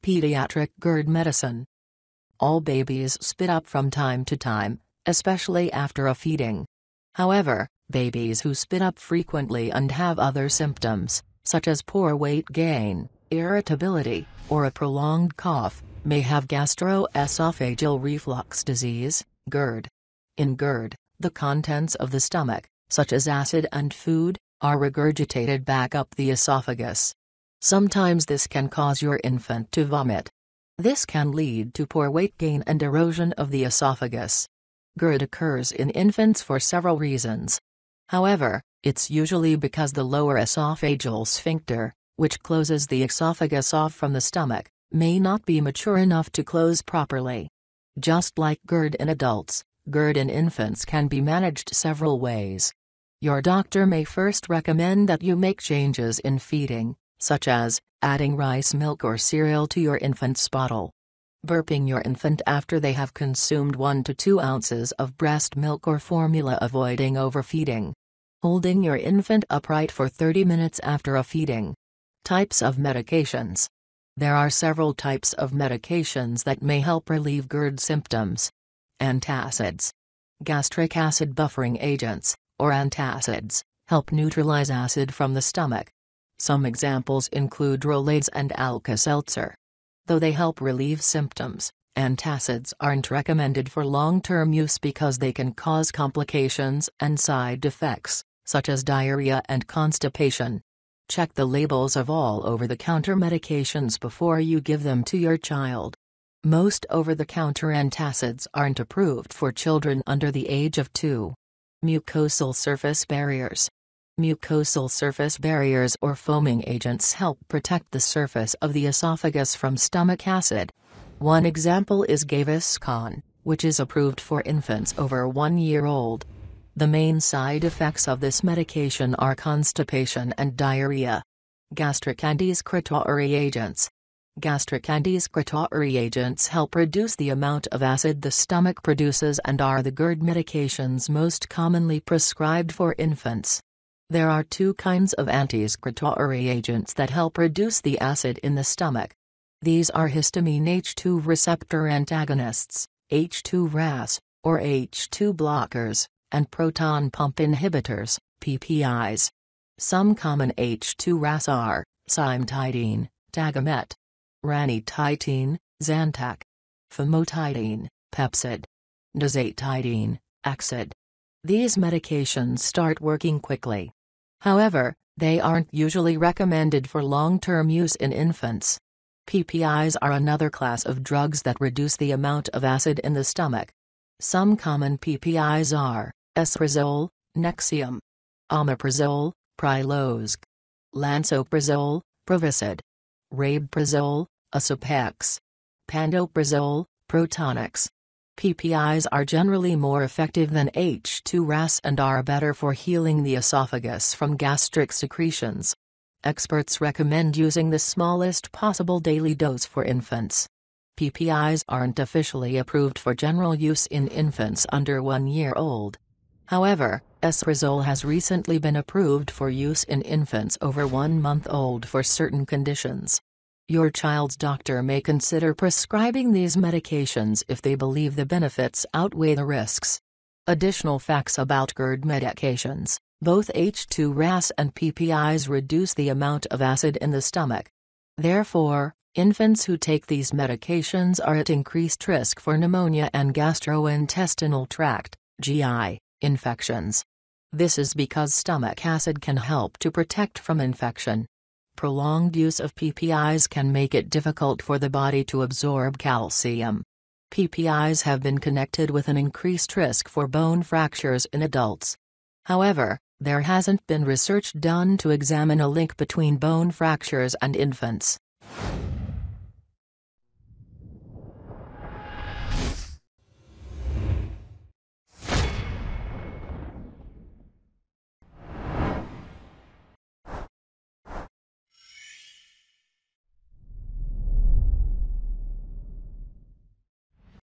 Pediatric GERD medicine. All babies spit up from time to time, especially after a feeding. However, babies who spit up frequently and have other symptoms, such as poor weight gain, irritability, or a prolonged cough, may have gastroesophageal reflux disease, GERD. In GERD, the contents of the stomach, such as acid and food, are regurgitated back up the esophagus. Sometimes this can cause your infant to vomit. This can lead to poor weight gain and erosion of the esophagus. GERD occurs in infants for several reasons. However, it's usually because the lower esophageal sphincter, which closes the esophagus off from the stomach, may not be mature enough to close properly. Just like GERD in adults, GERD in infants can be managed several ways. Your doctor may first recommend that you make changes in feeding, such as adding rice milk or cereal to your infant's bottle. Burping your infant after they have consumed 1 to 2 ounces of breast milk or formula, avoiding overfeeding. Holding your infant upright for 30 minutes after a feeding. Types of medications. There are several types of medications that may help relieve GERD symptoms. Antacids. Gastric acid buffering agents, or antacids, help neutralize acid from the stomach. Some examples include Rolaids and Alka-Seltzer. Though they help relieve symptoms, antacids aren't recommended for long-term use because they can cause complications and side effects, such as diarrhea and constipation. Check the labels of all over-the-counter medications before you give them to your child. Most over-the-counter antacids aren't approved for children under the age of 2. Mucosal surface barriers. Mucosal surface barriers or foaming agents help protect the surface of the esophagus from stomach acid. One example is Gaviscon, which is approved for infants over 1 year old. The main side effects of this medication are constipation and diarrhea. Gastric anti-excretory agents. Gastric anti-excretory agents help reduce the amount of acid the stomach produces and are the GERD medications most commonly prescribed for infants. There are 2 kinds of anti-excretory agents that help reduce the acid in the stomach. These are histamine H2 receptor antagonists, H2-RAS, or H2 blockers, and proton pump inhibitors, PPIs. Some common H2-RAS are cimetidine, Tagamet, ranitidine, Zantac, famotidine, Pepcid, nizatidine, Axid. These medications start working quickly. However, they aren't usually recommended for long-term use in infants. PPIs are another class of drugs that reduce the amount of acid in the stomach. Some common PPIs are esomeprazole, Nexium, omeprazole, Prilosec, lansoprazole, Provicid, rabeprazole, Asopex, pantoprazole, Protonix. PPIs are generally more effective than H2-RAS and are better for healing the esophagus from gastric secretions. Experts recommend using the smallest possible daily dose for infants. PPIs aren't officially approved for general use in infants under 1 year old. However, esomeprazole has recently been approved for use in infants over 1 month old for certain conditions. Your child's doctor may consider prescribing these medications if they believe the benefits outweigh the risks. Additional facts about GERD medications: both H2-RAS and PPIs reduce the amount of acid in the stomach. Therefore, infants who take these medications are at increased risk for pneumonia and gastrointestinal tract (GI) infections. This is because stomach acid can help to protect from infection. Prolonged use of PPIs can make it difficult for the body to absorb calcium. PPIs have been connected with an increased risk for bone fractures in adults. However, there hasn't been research done to examine a link between bone fractures and infants.